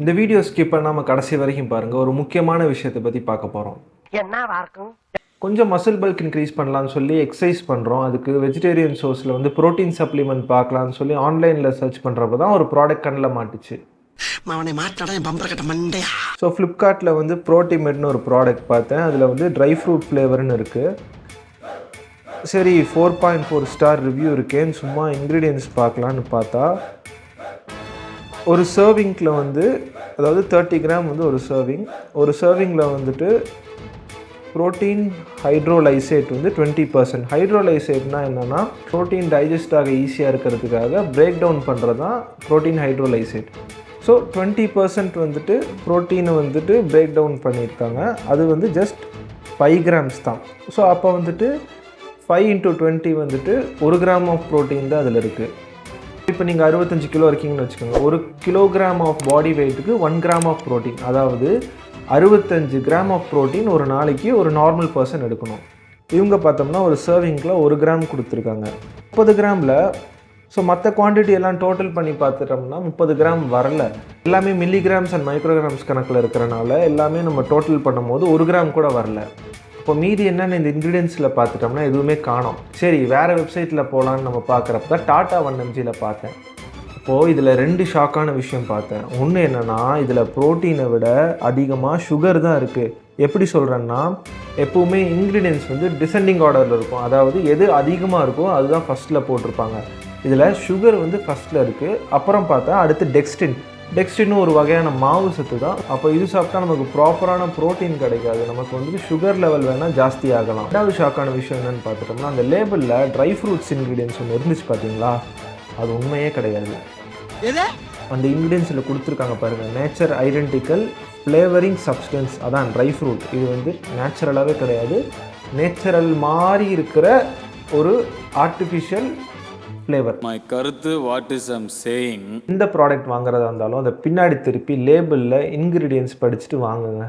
இந்த video skip பண்ணாமல் கடைசி வரைக்கும் பாருங்கள். ஒரு முக்கியமான விஷயத்தை பற்றி பார்க்க போகிறோம். கொஞ்சம் மசில் பல்க் இன்க்ரீஸ் பண்ணலான்னு சொல்லி எக்ஸசைஸ் பண்ணுறோம். அதுக்கு வெஜிடேரியன் சோர்ஸில் வந்து ப்ரோட்டீன் சப்ளிமெண்ட் பார்க்கலான்னு சொல்லி ஆன்லைனில் சர்ச் பண்ணுறப்ப தான் ஒரு ப்ராடக்ட் கண்ணில் மாட்டுச்சு. ஸோ ஃப்ளிப்கார்ட்டில் வந்து ப்ரோட்டிமெட்னு ஒரு ப்ராடக்ட் பார்த்தேன். அதில் வந்து ட்ரை ஃப்ரூட் ஃப்ளேவர்னு இருக்குது. சரி 4.4 ஸ்டார் ரிவ்யூ இருக்கேன்னு சும்மா இன்க்ரீடியன்ஸ் பார்க்கலான்னு பார்த்தா, ஒரு சர்விங்கில் வந்து அதாவது 30 கிராம் வந்து ஒரு சர்விங்கில் வந்துட்டு ப்ரோட்டீன் ஹைட்ரோலைசேட் வந்து 20%. ஹைட்ரோலைசேட்னா என்னென்னா, ப்ரோட்டீன் டைஜஸ்ட் ஆக ஈஸியாக இருக்கிறதுக்காக பிரேக் டவுன் பண்ணுறது தான் ப்ரோட்டீன் ஹைட்ரோலைசேட். ஸோ 20% வந்துட்டு ப்ரோட்டீனை வந்துட்டு பிரேக் டவுன் பண்ணியிருக்காங்க. அது வந்து ஜஸ்ட் 5 கிராம்ஸ் தான். ஸோ அப்போ வந்துட்டு 5 × 20 வந்துட்டு 1 கிராம் ஆஃப் ப்ரோட்டீன் தான் அதில் இருக்குது. இப்போ நீங்கள் 65 கிலோ இருக்கீங்கன்னு வச்சுக்கோங்க. 1 கிலோகிராம் ஆஃப் பாடி வெயிட்டுக்கு 1 கிராம் ஆஃப் ப்ரோட்டீன், அதாவது 65 கிராம் ஆஃப் ப்ரோட்டீன் ஒரு நாளைக்கு ஒரு நார்மல் பர்சன் எடுக்கணும். இவங்க பார்த்தோம்னா ஒரு சர்விங்கில் 1 கிராம் கொடுத்துருக்காங்க. 30 கிராமில் ஸோ மற்ற குவான்டிட்டி எல்லாம் டோட்டல் பண்ணி பார்த்துட்டோம்னா 30 கிராம் வரல. எல்லாமே மில்லிகிராம்ஸ் அண்ட் மைக்ரோகிராம்ஸ் கணக்கில் இருக்கிறனால எல்லாமே நம்ம டோட்டல் பண்ணும்போது 1 கிராம் கூட வரல. இப்போ மீதி என்னென்ன இந்த இன்க்ரீடியன்ஸில் பார்த்துட்டோம்னா எதுவுமே காணோம். சரி வேறு வெப்சைட்டில் போகலான்னு நம்ம பார்க்குறப்ப தான் டாட்டா 1mgயில் பார்த்தேன். இப்போது இதில் 2 ஷாக்கான விஷயம் பார்த்தேன். ஒன்று என்னென்னா, இதில் ப்ரோட்டீனை விட அதிகமாக சுகர் தான் இருக்குது. எப்படி சொல்கிறேன்னா, எப்போவுமே இன்க்ரீடியன்ஸ் வந்து டிசெண்டிங் ஆர்டரில் இருக்கும். அதாவது எது அதிகமாக இருக்கோ அதுதான் ஃபஸ்ட்டில் போட்டிருப்பாங்க. இதில் சுகர் வந்து ஃபஸ்ட்டில் இருக்குது. அப்புறம் பார்த்தா அடுத்து டெக்ஸ்டின்னு ஒரு வகையான மாவு சத்து தான். அப்போ இது சாப்பிட்டா நமக்கு ப்ராப்பரான ப்ரோட்டீன் கிடைக்காது. நமக்கு வந்துட்டு சுகர் லெவல் வேணால் ஜாஸ்தி ஆகலாம். ரெண்டாவது ஷாக்கான விஷயம் என்னென்னு பார்த்துட்டோம்னா, அந்த லேபிளில் ட்ரை ஃப்ரூட்ஸ் இன்க்ரீடியன்ஸ் ஒன்று இருந்துச்சு பார்த்தீங்களா, அது உண்மையே கிடையாது. அந்த இன்க்ரீடியன்ஸில் கொடுத்துருக்காங்க பாருங்கள், நேச்சர் ஐடென்டிக்கல் ஃப்ளேவரிங் சப்ஸ்டன்ஸ், அதான் ட்ரை ஃப்ரூட். இது வந்து நேச்சுரலாகவே கிடையாது. நேச்சுரல் மாதிரி இருக்கிற ஒரு ஆர்டிஃபிஷியல் ஃப்ளேவர். மை கருத்து வாட் இஸ் ஐம் சேயிங். இந்த ப்ராடக்ட் வாங்குறதா இருந்தாலும் அதை பின்னாடி திருப்பி லேபிளில் இன்க்ரீடியன்ஸ் படிச்சுட்டு வாங்குங்க.